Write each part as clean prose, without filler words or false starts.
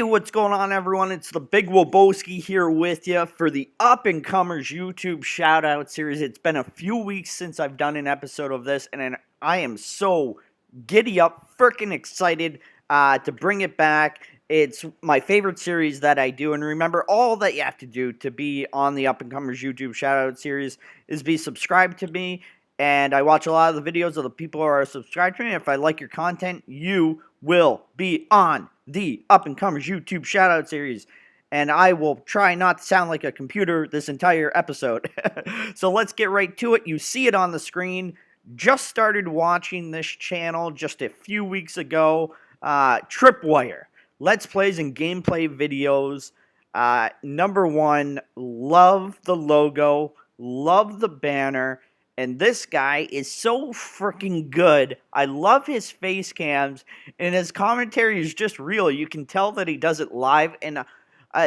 Hey, what's going on, everyone? It's the big Willboski here with you for the Up-and-Comers YouTube Shoutout series. It's been a few weeks since I've done an episode of this, and I am so giddy up, freaking excited to bring it back. It's my favorite series that I do, and remember, all that you have to do to be on the Up-and-Comers YouTube Shoutout series is be subscribed to me, and I watch a lot of the videos of the people who are subscribed to me. If I like your content, you will be on the Up-and-Comers YouTube Shoutout series. And I will try not to sound like a computer this entire episode. So let's get right to it. You see it on the screen. Just started watching this channel just a few weeks ago. Tripwire. Let's Plays and gameplay videos. Number one, love the logo. Love the banner. And this guy is so freaking good. I love his face cams, and his commentary is just real. You can tell that he does it live, and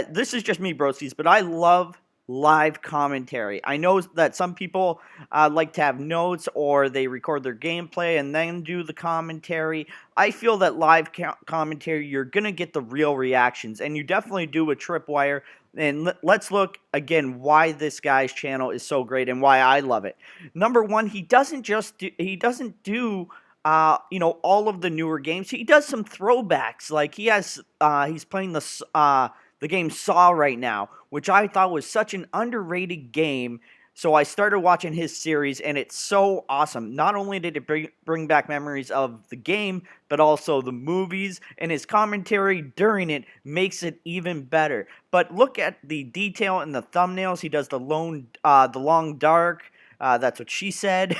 this is just me, broskies, but I love live commentary. I know that some people like to have notes, or they record their gameplay and then do the commentary. I feel that live commentary, you're going to get the real reactions, and you definitely do with Tripwire. And let's look again why this guy's channel is so great and why I love it. Number one, he doesn't do all of the newer games. He does some throwbacks. Like he's playing the game Saw right now, which I thought was such an underrated game. So I started watching his series, and it's so awesome. Not only did it bring back memories of the game, but also the movies, and his commentary during it makes it even better. But look at the detail in the thumbnails. He does the Long Dark. That's what she said.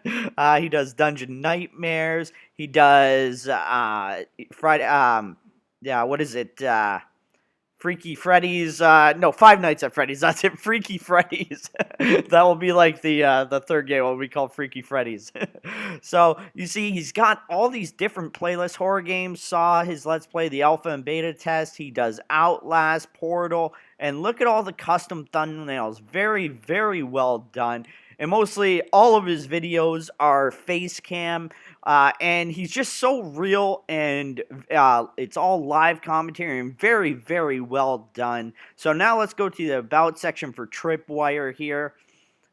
He does Dungeon Nightmares. He does Friday. What is it? Freaky Freddy's, no, Five Nights at Freddy's, that's it, Freaky Freddy's. That will be like the third game, what we call Freaky Freddy's. So, you see, he's got all these different playlists, horror games, Saw, his Let's Play, the alpha and beta test, he does Outlast, Portal, and look at all the custom thumbnails, very, very well done. And mostly all of his videos are face cam, and he's just so real, and it's all live commentary and very, very well done. So now let's go to the About section for Tripwire here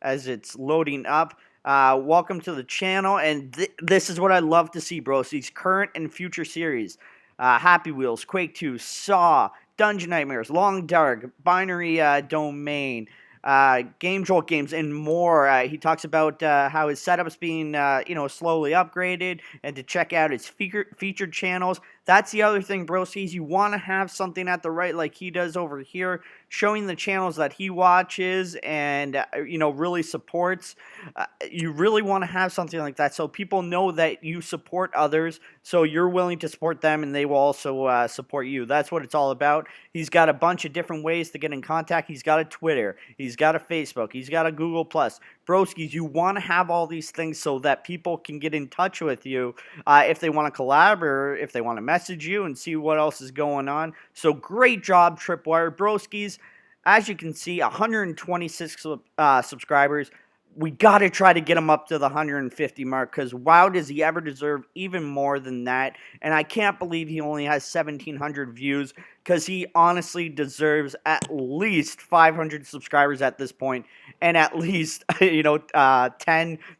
as it's loading up. Welcome to the channel, and this is what I love to see, bros. These current and future series. Happy Wheels, Quake 2, Saw, Dungeon Nightmares, Long Dark, Binary Domain, Game Jolt games, and more. He talks about how his setup's being, slowly upgraded, and to check out his featured channels. That's the other thing, broskies. You want to have something at the right, like he does over here, showing the channels that he watches and, really supports. You really want to have something like that so people know that you support others, so you're willing to support them, and they will also support you. That's what it's all about. He's got a bunch of different ways to get in contact. He's got a Twitter. He's got a Facebook. He's got a Google+. Broskies, you want to have all these things so that people can get in touch with you if they want to collab or if they want to message you and see what else is going on. So great job, Tripwire. Broskies, as you can see, 126 subscribers. We got to try to get him up to the 150 mark, because wow, does he ever deserve even more than that. And I can't believe he only has 1,700 views, because he honestly deserves at least 500 subscribers at this point, and at least 10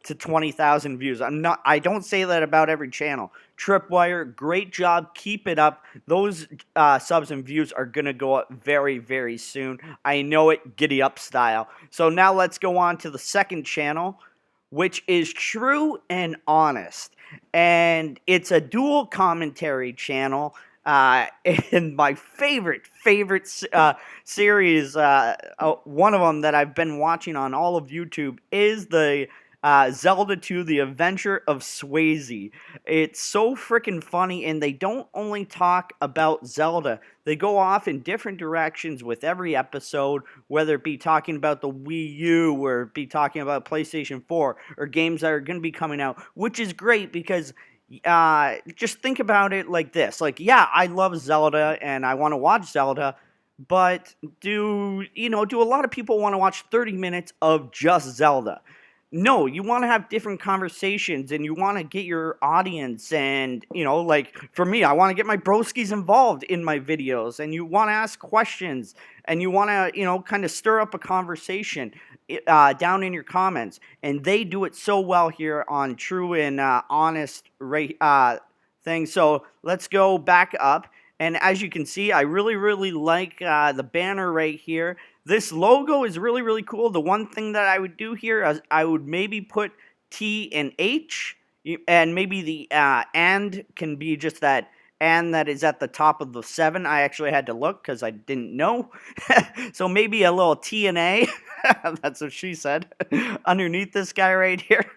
to 20,000 views. I don't say that about every channel. Tripwire, great job, keep it up. Those subs and views are gonna go up very, very soon. I know it, giddy up style. So now let's go on to the second channel, which is True and Honest, and it's a dual commentary channel. And my favorite series, one of them that I've been watching on all of YouTube, is the Zelda 2, The Adventure of Swayze. It's so freaking funny, and they don't only talk about Zelda. They go off in different directions with every episode, whether it be talking about the Wii U, or it be talking about PlayStation 4, or games that are going to be coming out, which is great because just think about it like this. Like, yeah, I love Zelda, and I want to watch Zelda, but do a lot of people want to watch 30 minutes of just Zelda? No, you want to have different conversations and you want to get your audience and, like for me, I want to get my broskies involved in my videos and you want to ask questions and you want to, kind of stir up a conversation down in your comments. And they do it so well here on True and Honest thing. So let's go back up. And as you can see, I really, really like the banner right here. This logo is really, really cool. The one thing that I would do here is I would maybe put T and H, and maybe the and can be just that and that is at the top of the 7. I actually had to look because I didn't know. So maybe a little T and A. That's what she said. Underneath this guy right here.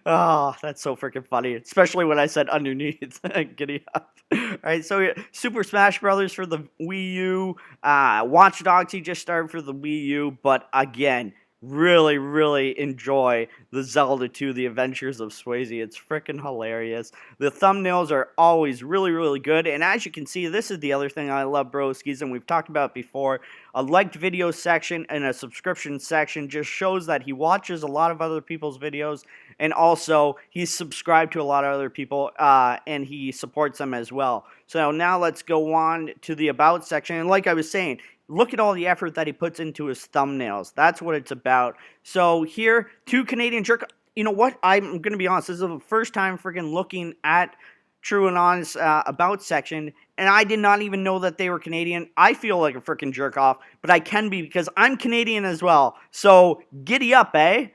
Oh, that's so freaking funny, especially when I said underneath. Giddy up. All right, so Super Smash Brothers for the Wii U. Watch Dogs, he just started for the Wii U, but again, really, really enjoy the Zelda 2, The Adventures of Swayze. It's freaking hilarious. The thumbnails are always really, really good, and as you can see, this is the other thing I love, broskies, and we've talked about before. A liked video section and a subscription section just shows that he watches a lot of other people's videos, and also he's subscribed to a lot of other people, and he supports them as well. So now let's go on to the About section, and like I was saying, look at all the effort that he puts into his thumbnails. That's what it's about. So here, 2 Canadian jerk. You know what? I'm going to be honest. This is the first time freaking looking at True and Honest About section, and I did not even know that they were Canadian. I feel like a freaking jerk off, but I can be because I'm Canadian as well. So giddy up, eh?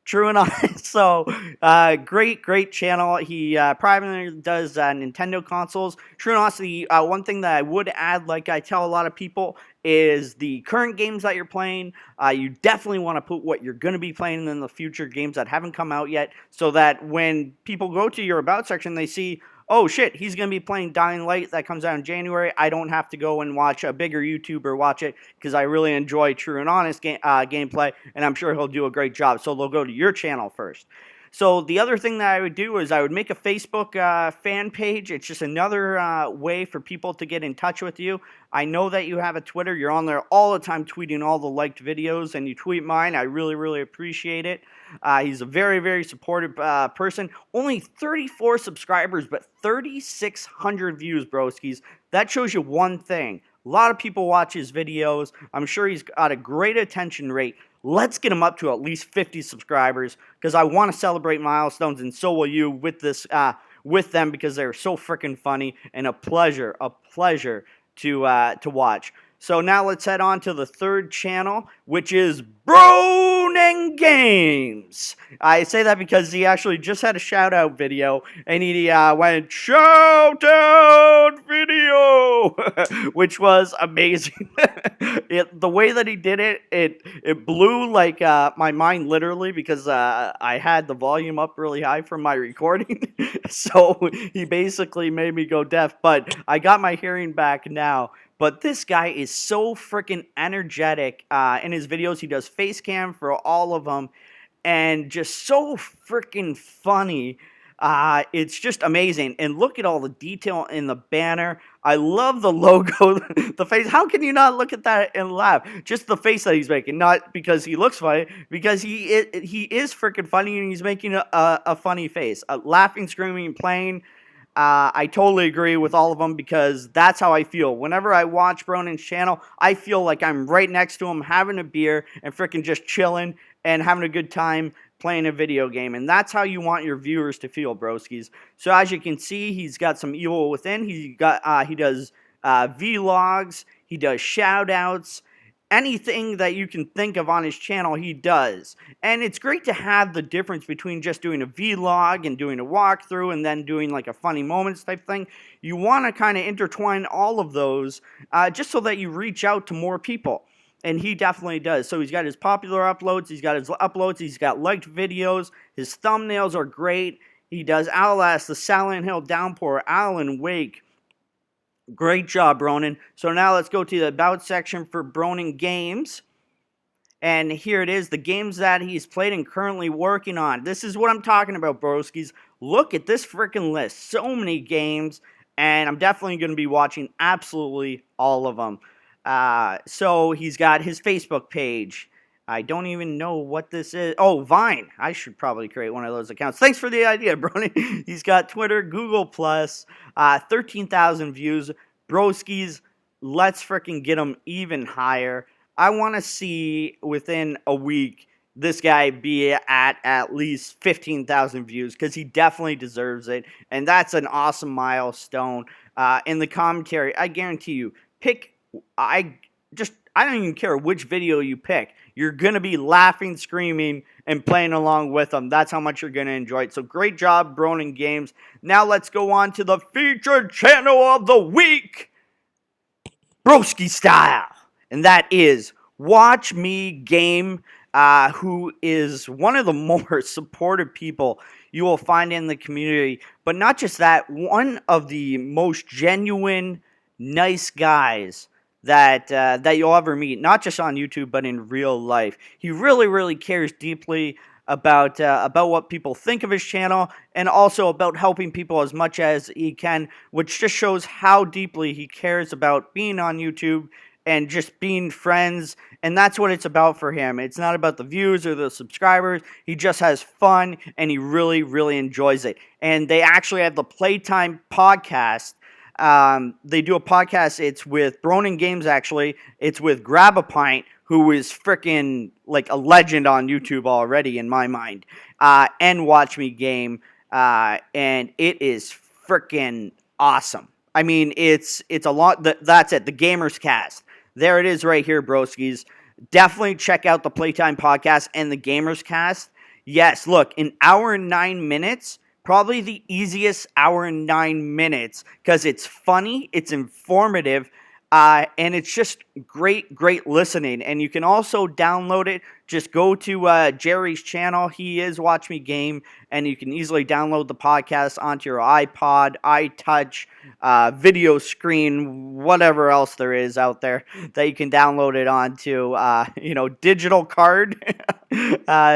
True and Honest. So, great channel. He primarily does Nintendo consoles. True and Honest, the one thing that I would add, like I tell a lot of people, is the current games that you're playing. You definitely want to put what you're going to be playing in the future, games that haven't come out yet, so that when people go to your About section, they see, oh shit, he's going to be playing Dying Light that comes out in January. I don't have to go and watch a bigger YouTuber watch it because I really enjoy True and Honest gameplay, and I'm sure he'll do a great job. So they'll go to your channel first. So the other thing that I would do is I would make a Facebook fan page. It's just another way for people to get in touch with you. I know that you have a Twitter. You're on there all the time tweeting all the liked videos, and you tweet mine. I really, really appreciate it. He's a very, very supportive person. Only 34 subscribers, but 3,600 views, broskies. That shows you one thing. A lot of people watch his videos. I'm sure he's got a great attention rate. Let's get him up to at least 50 subscribers because I want to celebrate milestones, and so will you with this with them because they're so freaking funny and a pleasure to watch. So now let's head on to the third channel, which is Bronan Games. I say that because he actually just had a shout-out video, and he went, "Shoutout video," which was amazing. The way that he did it, it blew like my mind literally because I had the volume up really high from my recording. So he basically made me go deaf, but I got my hearing back now. But this guy is so freaking energetic in his videos. He does face cam for all of them, and just so freaking funny. It's just amazing. And look at all the detail in the banner. I love the logo, the face. How can you not look at that and laugh? Just the face that he's making, not because he looks funny, because he is freaking funny, and he's making a funny face, laughing, screaming, playing. I totally agree with all of them because that's how I feel. Whenever I watch Bronan's channel, I feel like I'm right next to him having a beer and freaking just chilling and having a good time playing a video game. And that's how you want your viewers to feel, broskies. So as you can see, he's got some evil within. He does vlogs. He does shout-outs. Anything that you can think of on his channel, he does. And it's great to have the difference between just doing a vlog and doing a walkthrough and then doing like a funny moments type thing. You want to kind of intertwine all of those just so that you reach out to more people. And he definitely does. So he's got his popular uploads, he's got his uploads, he's got liked videos, his thumbnails are great. He does Outlast, the Silent Hill Downpour, Alan Wake. Great job, Bronan. So now let's go to the About section for Bronan Games. And here it is, the games that he's played and currently working on. This is what I'm talking about, broskies. Look at this freaking list. So many games. And I'm definitely going to be watching absolutely all of them. So he's got his Facebook page. I don't even know what this is. Oh, Vine. I should probably create one of those accounts. Thanks for the idea, Bronan. He's got Twitter, Google Plus, 13,000 views. Broski's, let's freaking get him even higher. I want to see within a week this guy be at least 15,000 views because he definitely deserves it. And that's an awesome milestone. In the commentary, I guarantee you, I don't even care which video you pick. You're going to be laughing, screaming, and playing along with them. That's how much you're going to enjoy it. So great job, Bronan Games. Now let's go on to the featured channel of the week, Broski style. And that is Watch Me Game, who is one of the more supportive people you will find in the community. But not just that, one of the most genuine, nice guys that you'll ever meet, not just on YouTube, but in real life. He really, really cares deeply about what people think of his channel, and also about helping people as much as he can, which just shows how deeply he cares about being on YouTube and just being friends. And that's what it's about for him. It's not about the views or the subscribers. He just has fun, and he really, really enjoys it. And they actually have the Playtime podcast. They do a podcast. It's with Bronan Games, actually. It's with Grab a Pint, who is freaking like a legend on YouTube already in my mind, and Watch Me Game, and it is freaking awesome. I mean, it's a lot. That's it. The Gamers Cast. There it is right here, broskis. Definitely check out the Playtime podcast and the Gamers Cast. Yes, look, an hour and 9 minutes. Probably the easiest hour and 9 minutes because it's funny, it's informative, and it's just great listening. And you can also download it. Just go to Jerry's channel. He is Watch Me Game, and you can easily download the podcast onto your iPod, iTouch, video screen, whatever else there is out there that you can download it onto, digital card.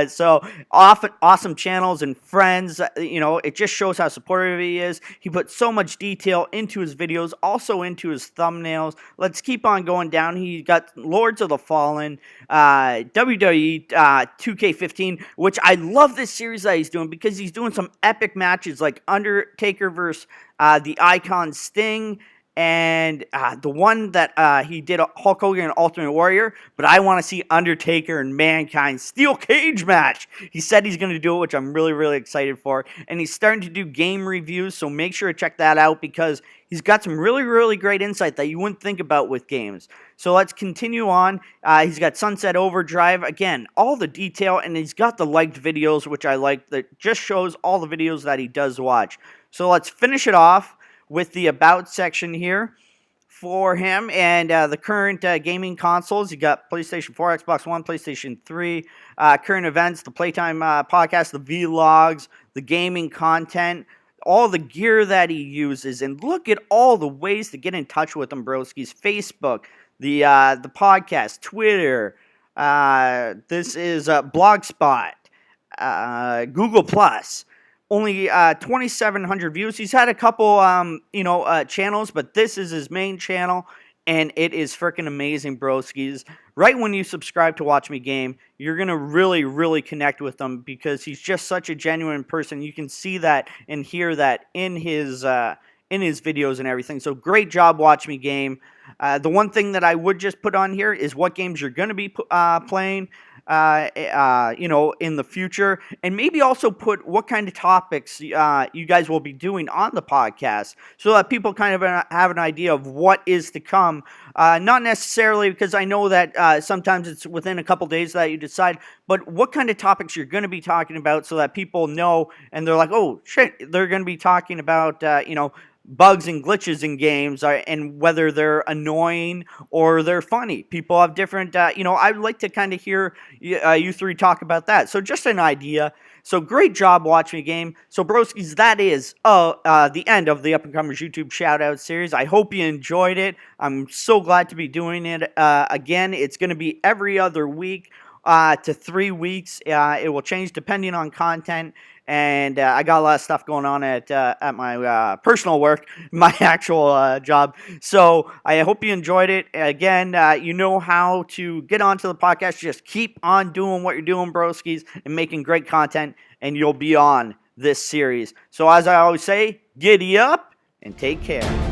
So awesome channels and friends. It just shows how supportive he is. He puts so much detail into his videos, also into his thumbnails. Let's keep on going down. He got Lords of the Fallen, WWE 2K15, which I love this series that he's doing because he's doing some epic matches like Undertaker versus the Icon Sting, and the one that he did Hulk Hogan and Ultimate Warrior, but I want to see Undertaker and Mankind Steel Cage match. He said he's going to do it, which I'm really, really excited for. And he's starting to do game reviews, so make sure to check that out because he's got some really, really great insight that you wouldn't think about with games. So let's continue on. He's got Sunset Overdrive. Again, all the detail, and he's got the liked videos, which I like, that just shows all the videos that he does watch. So let's finish it off with the About section here for him, and the current gaming consoles. You got PlayStation 4, Xbox One, PlayStation 3, current events, the Playtime podcast, the vlogs, the gaming content, all the gear that he uses, and look at all the ways to get in touch with him, broskies. Facebook, the podcast, Twitter, this is Blogspot, Google Plus. Only 2,700 views. He's had a couple, channels, but this is his main channel, and it is freaking amazing, broskies. Right when you subscribe to Watch Me Game, you're going to really, really connect with him because he's just such a genuine person. You can see that and hear that in his videos and everything. So great job, Watch Me Game. The one thing that I would just put on here is what games you're going to be playing, in the future, and maybe also put what kind of topics you guys will be doing on the podcast so that people kind of have an idea of what is to come. Not necessarily because I know that sometimes it's within a couple days that you decide, but what kind of topics you're going to be talking about so that people know and they're like, oh shit, they're going to be talking about, bugs and glitches in games, and whether they're annoying or they're funny. People have different, I'd like to kind of hear you three talk about that. So just an idea. So great job, Watch Me Game. So broskies, that is the end of the Up and Comers YouTube Shoutout series. I hope you enjoyed it. I'm so glad to be doing it again. It's going to be every other week. to 3 weeks. It will change depending on content. And I got a lot of stuff going on at my personal work, my actual job. So I hope you enjoyed it. Again, you know how to get onto the podcast. Just keep on doing what you're doing, broskies, and making great content, and you'll be on this series. So as I always say, giddy up and take care.